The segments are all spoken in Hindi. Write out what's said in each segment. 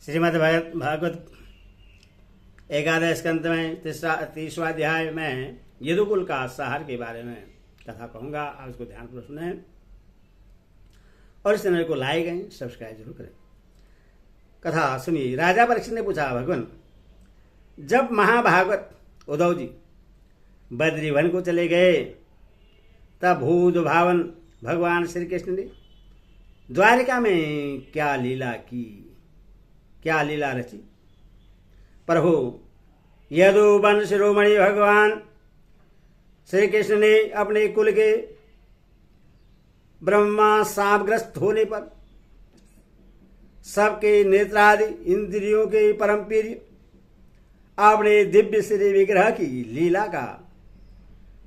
श्रीमद् भागवत एकादश स्कंद में तीसरा अध्याय में यदुकुल का सार के बारे में कथा कहूंगा। आप इसको ध्यानपूर्वक सुने और इस चैनल को लाइक एंड सब्सक्राइब जरूर करें। कथा सुनिए। राजा परीक्षित ने पूछा, भगवान, जब महाभागवत उद्धव जी बद्रीवन को चले गए तब भूत भावन भगवान श्री कृष्ण ने द्वारिका में क्या लीला की, क्या लीला रची? प्रभु, यदुवंश शिरोमणि भगवान श्री कृष्ण ने अपने कुल के ब्रह्मा शापग्रस्त होने पर सबके नेत्रादि इंद्रियों के परम प्रिय अपने दिव्य श्री विग्रह की लीला का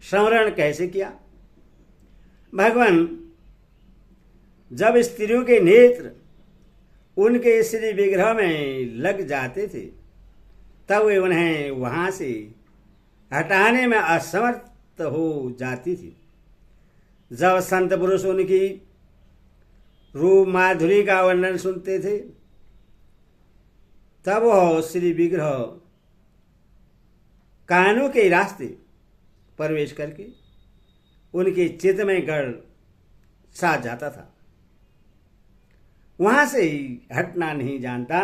स्मरण कैसे किया? भगवान, जब स्त्रियों के नेत्र उनके श्री विग्रह में लग जाते थे तब वे उन्हें वहां से हटाने में असमर्थ हो जाती थी। जब संत पुरुष उनकी रूप माधुरी का वर्णन सुनते थे तब वह श्री विग्रह कानों के रास्ते प्रवेश करके उनके चित्त में गड़ सा जाता था, वहां से ही हटना नहीं जानता।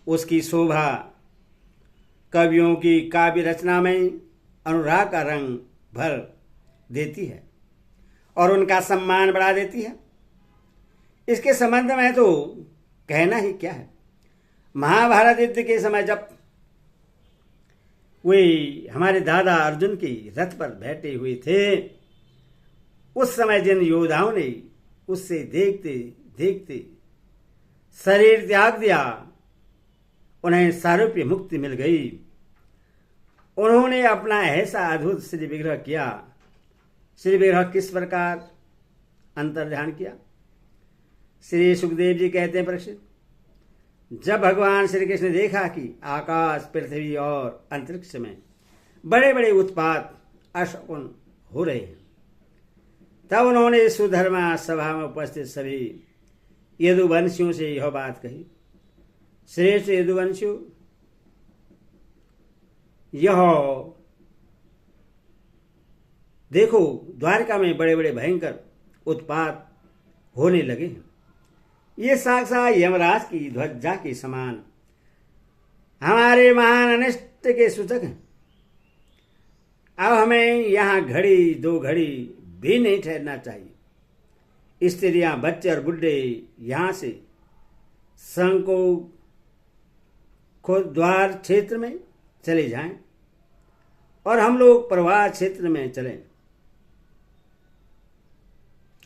उसकी शोभा कवियों की काव्य रचना में अनुराग का रंग भर देती है और उनका सम्मान बढ़ा देती है। इसके संबंध में तो कहना ही क्या है। महाभारत युद्ध के समय जब वे हमारे दादा अर्जुन के रथ पर बैठे हुए थे, उस समय जिन योद्धाओं ने उससे देखते देखते शरीर त्याग दिया, उन्हें सारूप्य मुक्ति मिल गई। उन्होंने अपना ऐसा अद्भुत श्री विग्रह किया। श्री विग्रह किस प्रकार अंतर्ध्यान किया? श्री सुखदेव जी कहते हैं, परीक्षित, जब भगवान श्री कृष्ण ने देखा कि आकाश, पृथ्वी और अंतरिक्ष में बड़े बड़े उत्पात अशकुन हो रहे हैं, तब उन्होंने सुधर्मा सभा में उपस्थित सभी यदुवंशियों से यह बात कही, श्रेष्ठ यदुवंशियों, यह देखो, द्वारका में बड़े बड़े भयंकर उत्पात होने लगे हैं। ये साक्षात यमराज की ध्वजा के समान हमारे महान अनिष्ट के सूचक हैं। अब हमें यहाँ घड़ी दो घड़ी भी नहीं ठहरना चाहिए। स्त्रियां, बच्चे और बुढ़े यहां से को द्वार क्षेत्र में चले जाएं और हम लोग प्रवाह क्षेत्र में चलें।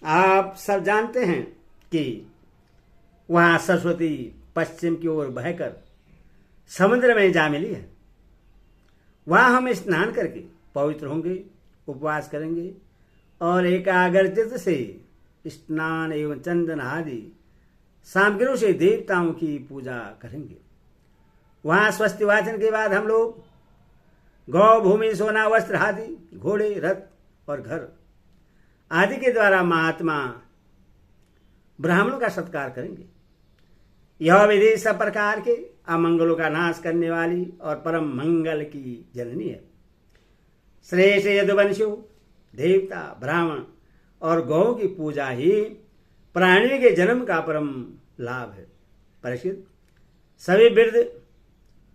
आप सब जानते हैं कि वहां सरस्वती पश्चिम की ओर बहकर समुद्र में जा मिली है। वहां हम स्नान करके पवित्र होंगे, उपवास करेंगे और एकाग्रचित्त से स्नान एवं चंदन आदि सामग्रियों से देवताओं की पूजा करेंगे। वहां स्वस्ति वाचन के बाद हम लोग गौ, भूमि, सोना, वस्त्र आदि, घोड़े, रथ और घर आदि के द्वारा महात्मा ब्राह्मणों का सत्कार करेंगे। यह विधि सब प्रकार के अमंगलों का नाश करने वाली और परम मंगल की जननी है। श्रेष्ठ यदुवंशियों, देवता, ब्राह्मण और गौ की पूजा ही प्राणी के जन्म का परम लाभ है। परीक्षित, सभी वृद्ध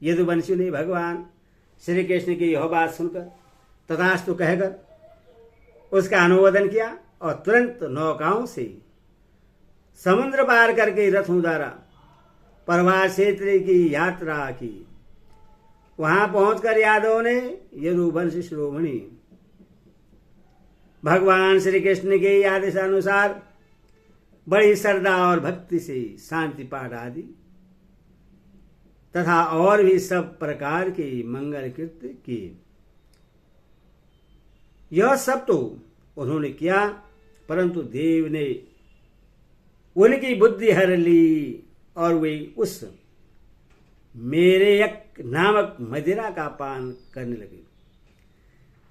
यदुवंशियों ने भगवान श्री कृष्ण की यह बात सुनकर तथास्तु कहकर उसका अनुमोदन किया और तुरंत नौकाओं से समुद्र पार करके रथों द्वारा प्रवाह क्षेत्र की यात्रा की। वहां पहुंचकर यादवों ने यदुवंश शिरोमणि भगवान श्री कृष्ण के आदेशानुसार बड़ी श्रद्धा और भक्ति से शांति पाठ आदि तथा और भी सब प्रकार के मंगल कृत्य किए। यह सब तो उन्होंने किया, परंतु देव ने उनकी बुद्धि हर ली और वे उस मेरेयक नामक मदिरा का पान करने लगे,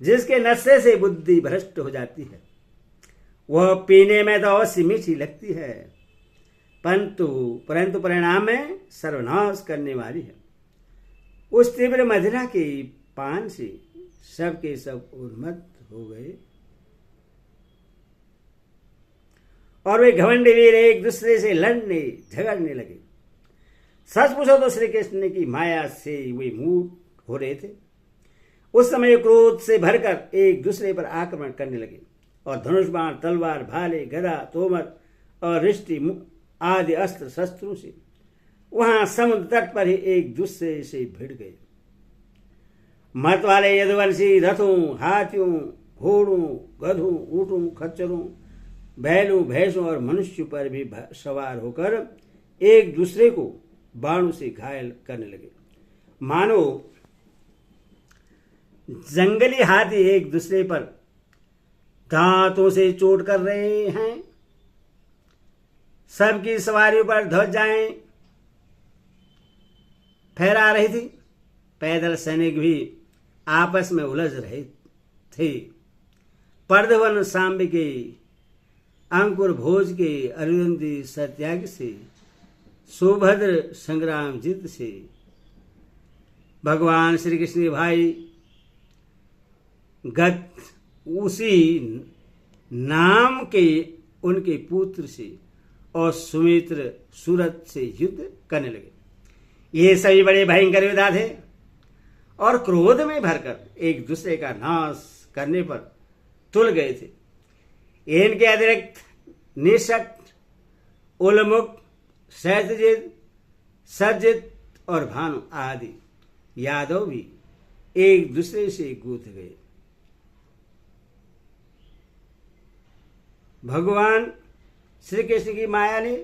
जिसके नशे से बुद्धि भ्रष्ट हो जाती है। वह पीने में तो अवश्य मीठी लगती है, परंतु परिणाम में सर्वनाश करने वाली है। उस तीव्र मदिरा के पान से सब के सब उन्मत्त हो गए और वे घमंडी वीर एक दूसरे से लड़ने झगड़ने लगे। सच पूछो तो श्री कृष्ण की माया से वे मूक हो रहे थे। उस समय क्रोध से भरकर एक दूसरे पर आक्रमण करने लगे और धनुष बाण, तलवार, भाले, गदा, तोमर और रिष्टि आदि अस्त्र शस्त्रों से वहां समुद्र तट पर ही एक दूसरे से भिड़ गए। मत वाले यदुवंशी रथों, हाथियों, घोड़ों, गधों, ऊंटों, खच्चरों, बैलों, भैंसों और मनुष्य पर भी सवार होकर एक दूसरे को बाणों से घायल करने लगे। मानो जंगली हाथी एक दूसरे पर दांतों से चोट कर रहे हैं। सबकी सवारियों पर ध्वजाएं फहरा रही थी। पैदल सैनिक भी आपस में उलझ रहे थे। पर्दवन सांब के, अंकुर भोज के, अरुंधति सत्याग्रह से, सुभद्र संग्राम जित से भगवान श्री कृष्ण के भाई गत उसी नाम के उनके पुत्र से और सुमित्र सूरत से युद्ध करने लगे। ये सभी बड़े भयंकर योद्धा थे और क्रोध में भरकर एक दूसरे का नाश करने पर तुल गए थे। इनके अतिरिक्त निषट, उलमुख, शैत्यजित, सज्जित और भानु आदि यादव भी एक दूसरे से गूंथ गए। भगवान श्री कृष्ण की माया ने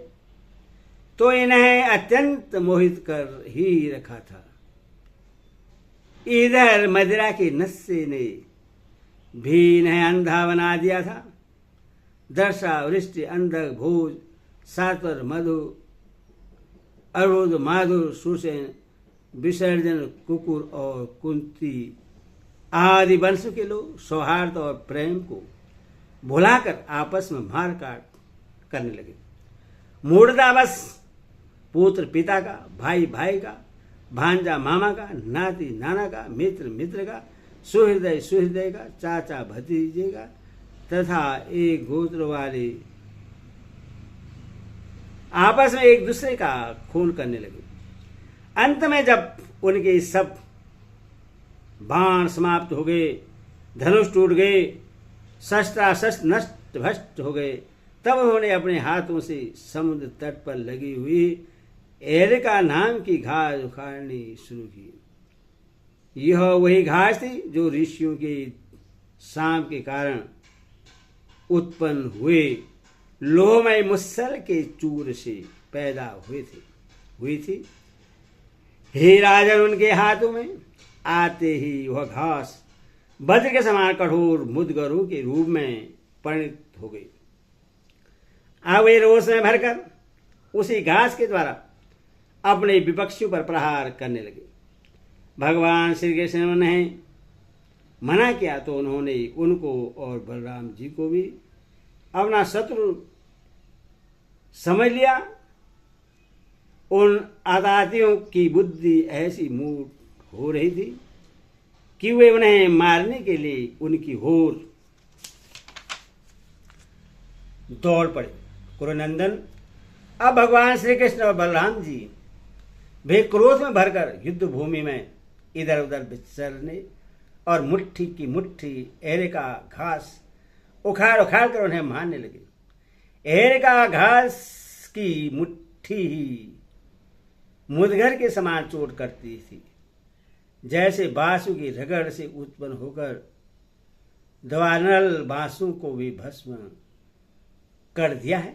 तो इन्हें अत्यंत मोहित कर ही रखा था। इधर मदिरा के नशे ने भी इन्हें अंधा बना दिया था। दर्शा, वृष्टि, अंधक, भोज, सात्वर, मधु, अरुद, माधुर, सुसेन, विसर्जन, कुकुर और कुंती आदि वंशों के लोग सौहार्द और प्रेम को भुलाकर आपस में मार काट करने लगे। मूढ़ता बस पुत्र पिता का, भाई भाई का, भांजा मामा का, नाती नाना का, मित्र मित्र का, सुहृदय सुहृदय का, चाचा भतीजे का तथा एक गोत्र वाले आपस में एक दूसरे का खून करने लगे। अंत में जब उनके सब बाण समाप्त हो गए, धनुष टूट गए, शस्त्रास्त्र नष्ट भ्रष्ट हो गए, तब उन्होंने अपने हाथों से समुद्र तट पर लगी हुई एरिका नाम की घास उखाड़नी शुरू की। यह वही घास थी जो ऋषियों के शाप के कारण उत्पन्न हुए लोहमय मुसल के चूर से पैदा हुई थी। हे राजन, उनके हाथों में आते ही वह घास वज्र के समान कठोर मुद्गरों के रूप में परिणत हो गई। अब वे रोष में भरकर उसी घास के द्वारा अपने विपक्षियों पर प्रहार करने लगे। भगवान श्री कृष्ण ने मना किया तो उन्होंने उनको और बलराम जी को भी अपना शत्रु समझ लिया। उन आतातियों की बुद्धि ऐसी मूढ़ हो रही थी कि वे उन्हें मारने के लिए उनकी ओर दौड़ पड़े। कुरुनंदन, अब भगवान श्री कृष्ण और बलराम जी वे क्रोध में भरकर युद्ध भूमि में इधर उधर विचरने और मुट्ठी की मुट्ठी एरिका घास उखाड़ उखाड़ कर उन्हें मारने लगे। एरिका घास की मुट्ठी ही मुदगर के समान चोट करती थी। जैसे बांसों की रगड़ से उत्पन्न होकर दवानल बांसों को भी भस्म कर दिया है,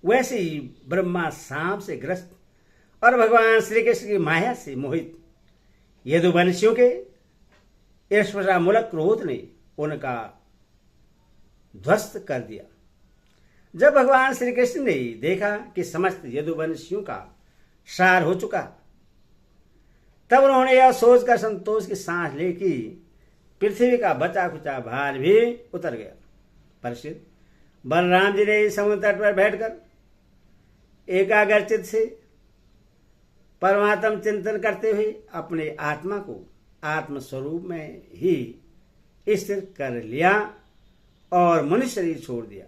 वैसे ही ब्रह्मा सांप से ग्रस्त और भगवान श्री कृष्ण की माया से मोहित यदुवंशियों के ईर्ष्यामूलक क्रोध ने उनका ध्वस्त कर दिया। जब भगवान श्री कृष्ण ने देखा कि समस्त यदुवंशियों का सार हो चुका, तब उन्होंने यह सोचकर संतोष की सांस ली कि पृथ्वी का बचा खुचा भार भी उतर गया। परीक्षित, बलराम जी ने समुद्र तट पर बैठकर एकाग्रचित से परमात्म चिंतन करते हुए अपने आत्मा को आत्मस्वरूप में ही स्थिर कर लिया और मनुष्य शरीर छोड़ दिया।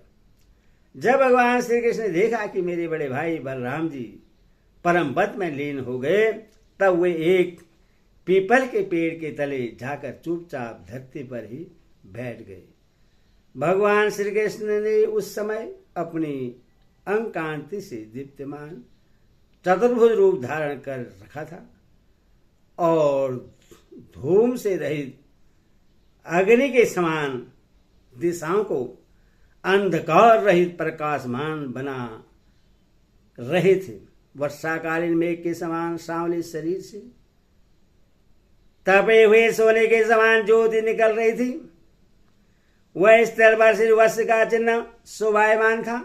जब भगवान श्री कृष्ण ने देखा कि मेरे बड़े भाई बलराम जी परम पद में लीन हो गए, तब वे एक पीपल के पेड़ के तले जाकर चुपचाप धरती पर ही बैठ गए। भगवान श्री कृष्ण ने उस समय अपनी अंकांति से दीप्यमान चतुर्भुज रूप धारण कर रखा था और धूम से रहित अग्नि के समान दिशाओं को अंधकार रहित प्रकाशमान बना रहे थे। वर्षाकालीन मेघ के समान सांवले शरीर से तपे हुए सोने के समान ज्योति निकल रही थी। वह स्थल पर श्री वस्त्र का चिन्ह शोभायमान था।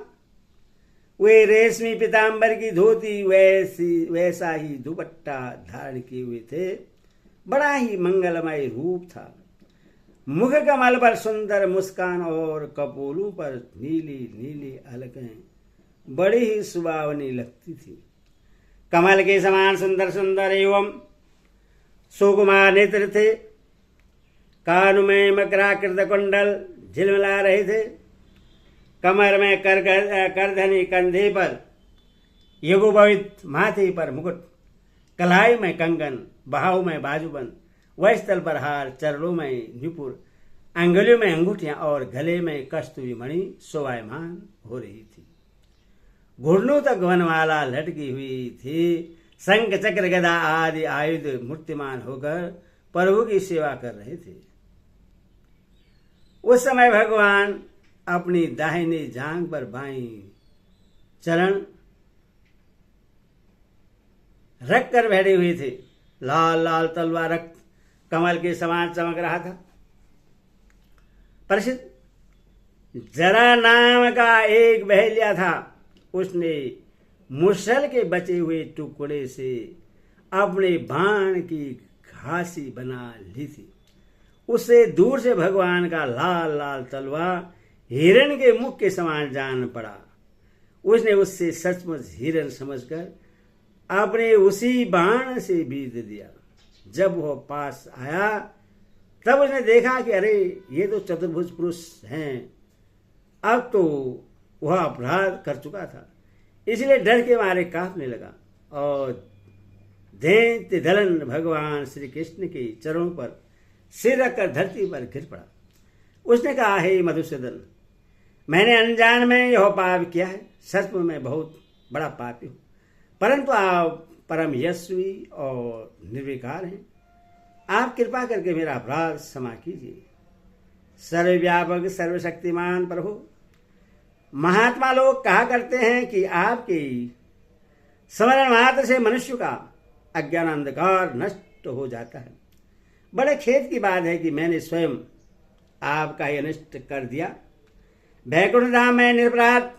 वे रेशमी पीताम्बर की धोती वैसा ही दुपट्टा धारण किए हुए थे। बड़ा ही मंगलमय रूप था। मुख कमल पर सुंदर मुस्कान और कपोलों पर नीली नीली अलकें बड़ी ही सुहावनी लगती थी। कमल के समान सुंदर सुंदर एवं सुकुमार नेत्र थे। कानों में मकराकृत कुंडल झिलमिला रहे थे। कमर में करधनी, कंधे पर युगोपवित, माथे पर मुकुट, कलाई में कंगन, बाहों में बाजूबंद, वक्षस्थल पर हार, चरणों में नुपुर, अंगुलियों में अंगूठियां और गले में कस्तूरी मणि शोभायमान हो रही थी। घुटनों तक वनमाला लटकी हुई थी। शंख चक्र गदा आदि आयुध मूर्तिमान होकर प्रभु की सेवा कर रहे थे। उस समय भगवान अपनी दाहिनी जांघ पर बाईं चरण रख कर बैठे हुए थे। लाल लाल तलवा रक्त कमल के समान चमक रहा था। प्रसिद्ध जरा नाम का एक बहेलिया था। उसने मुसल के बचे हुए टुकड़े से अपने बाण की घासी बना ली थी। उससे दूर से भगवान का लाल लाल तलवा हिरण के मुख के समान जान पड़ा। उसने उससे सचमुच हिरण समझकर अपने उसी बाण से बीत दिया। जब वह पास आया तब उसने देखा कि अरे ये तो चतुर्भुज पुरुष हैं। अब तो वह अपराध कर चुका था, इसलिए डर के मारे कांपने लगा और दैत्य दलन भगवान श्री कृष्ण के चरणों पर सिर रखकर धरती पर गिर पड़ा। उसने कहा, हे मधुसूदन, मैंने अनजान में यह पाप किया है। सचमुच मैं बहुत बड़ा पापी हूँ, परंतु आप परम यशस्वी और निर्विकार हैं। आप कृपा करके मेरा अपराध क्षमा कीजिए। सर्वव्यापक सर्वशक्तिमान प्रभु, महात्मा लोग कहा करते हैं कि आपके स्मरण मात्र से मनुष्य का अज्ञान अंधकार नष्ट हो जाता है। बड़े खेद की बात है कि मैंने स्वयं आपका ही अनिष्ट कर दिया। वैकुंठ धाम में निरपराध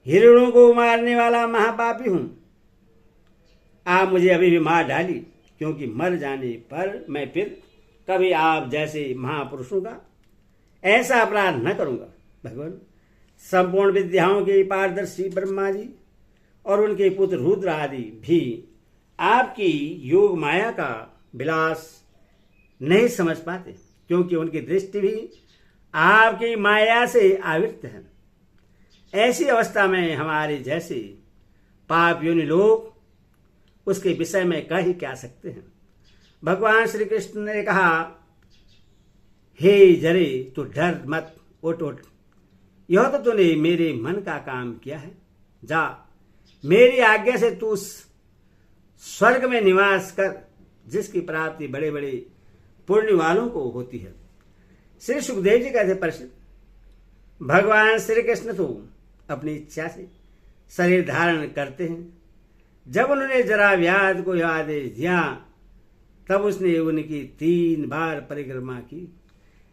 हिरणों को मारने वाला महापापी हूं। आप मुझे अभी भी मार डाली, क्योंकि मर जाने पर मैं फिर कभी आप जैसे महापुरुषों का ऐसा अपराध न करूंगा। भगवान, संपूर्ण विद्याओं के पारदर्शी ब्रह्मा जी और उनके पुत्र रुद्र आदि भी आपकी योग माया का विलास नहीं समझ पाते, क्योंकि उनकी दृष्टि भी आपकी माया से आवृत है। ऐसी अवस्था में हमारे जैसे पाप योनि लोग उसके विषय में कह ही क्या सकते हैं। भगवान श्री कृष्ण ने कहा, हे जरे तू डर मत, उठ उठ, यह तो तूने मेरे मन का काम किया है। जा, मेरी आज्ञा से तू स्वर्ग में निवास कर, जिसकी प्राप्ति बड़े बड़े पुण्य वालों को होती है। श्री सुखदेव जी कहते, प्रसिद्ध भगवान श्री कृष्ण तो अपनी इच्छा से शरीर धारण करते हैं। जब उन्होंने जरा व्याध को यह आदेश दिया, तब उसने उनकी 3 बार परिक्रमा की,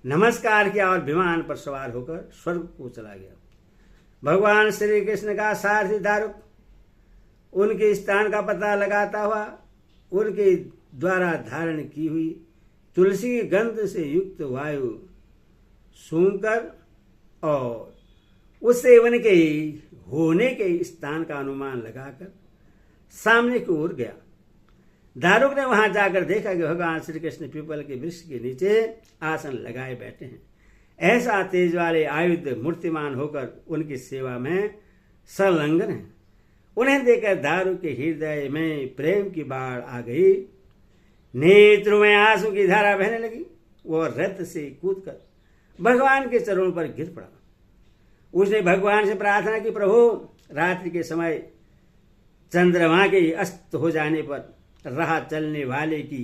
नमस्कार किया और विमान पर सवार होकर स्वर्ग को चला गया। भगवान श्री कृष्ण का सारथी दारुक उनके स्थान का पता लगाता हुआ उनके द्वारा धारण की हुई तुलसी की गंध से युक्त वायु सूंघकर और उससे उनके होने के स्थान का अनुमान लगाकर सामने की ओर गया। दारुक ने वहां जाकर देखा कि भगवान श्री कृष्ण पीपल के वृक्ष के नीचे आसन लगाए बैठे हैं। ऐसा तेज वाले आयुध मूर्तिमान होकर उनकी सेवा में संलग्न है। उन्हें देखकर दारुक के हृदय में प्रेम की बाढ़ आ गई। नेत्रों में आंसू की धारा बहने लगी। वह रथ से कूदकर भगवान के चरणों पर गिर पड़ा। उसने भगवान से प्रार्थना की, प्रभु रात्रि के समय चंद्रमा के अस्त हो जाने पर राह चलने वाले की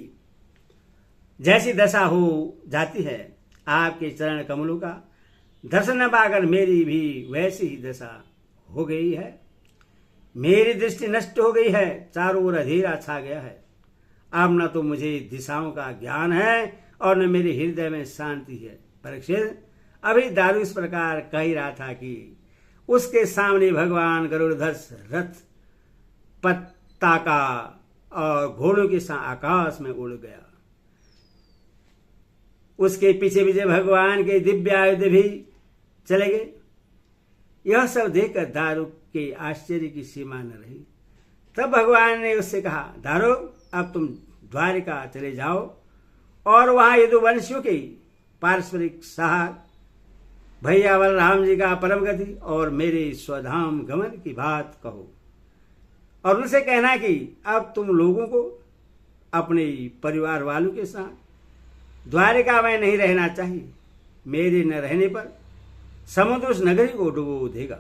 जैसी दशा हो जाती है, आपके चरण कमलों का दर्शन न पाकर मेरी भी वैसी ही दशा हो गई है। मेरी दृष्टि नष्ट हो गई है, चारों ओर अंधेरा छा गया है। अब न तो मुझे दिशाओं का ज्ञान है और न मेरे हृदय में शांति है। परीक्षित, अभी दारू इस प्रकार कह ही रहा था कि उसके सामने भगवान गरुड़ध्वज रथ पताका और घोड़ों के साथ आकाश में उड़ गया। उसके पीछे पीछे भगवान के दिव्य आयुध भी चले गए। यह सब देखकर दारुक के आश्चर्य की सीमा न रही। तब भगवान ने उससे कहा, दारुक, अब तुम द्वारिका चले जाओ और वहां यदुवंशियों के पारस्परिक सहार भैया बलराम जी का परम गति और मेरे स्वधाम गमन की बात कहो और उनसे कहना कि अब तुम लोगों को अपने परिवार वालों के साथ द्वारिका में नहीं रहना चाहिए। मेरे न रहने पर समुद्र उस नगरी को डुबो देगा।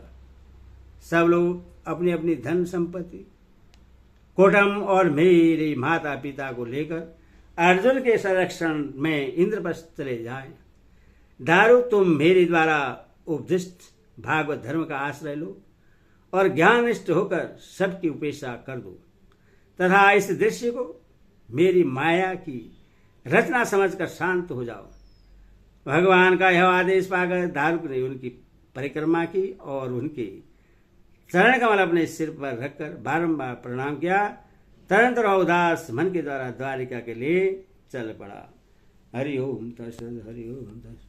सब लोग अपनी अपनी धन संपत्ति, कोटम और मेरे माता पिता को लेकर अर्जुन के संरक्षण में इंद्रप्रस्थ चले जाए। दारू, तुम मेरे द्वारा उपदिष्ट भागवत धर्म का आश्रय लो और ज्ञाननिष्ठ होकर सबकी उपेक्षा कर दो तथा इस दृश्य को मेरी माया की रचना समझकर शांत हो जाओ। भगवान का यह आदेश पाकर दारुक ने उनकी परिक्रमा की और उनके चरण कमल अपने सिर पर रखकर बारंबार प्रणाम किया। तुरंत उदास मन के द्वारा द्वारिका के लिए चल पड़ा। हरि ओम तत्सत, हरि ओम तत्सत।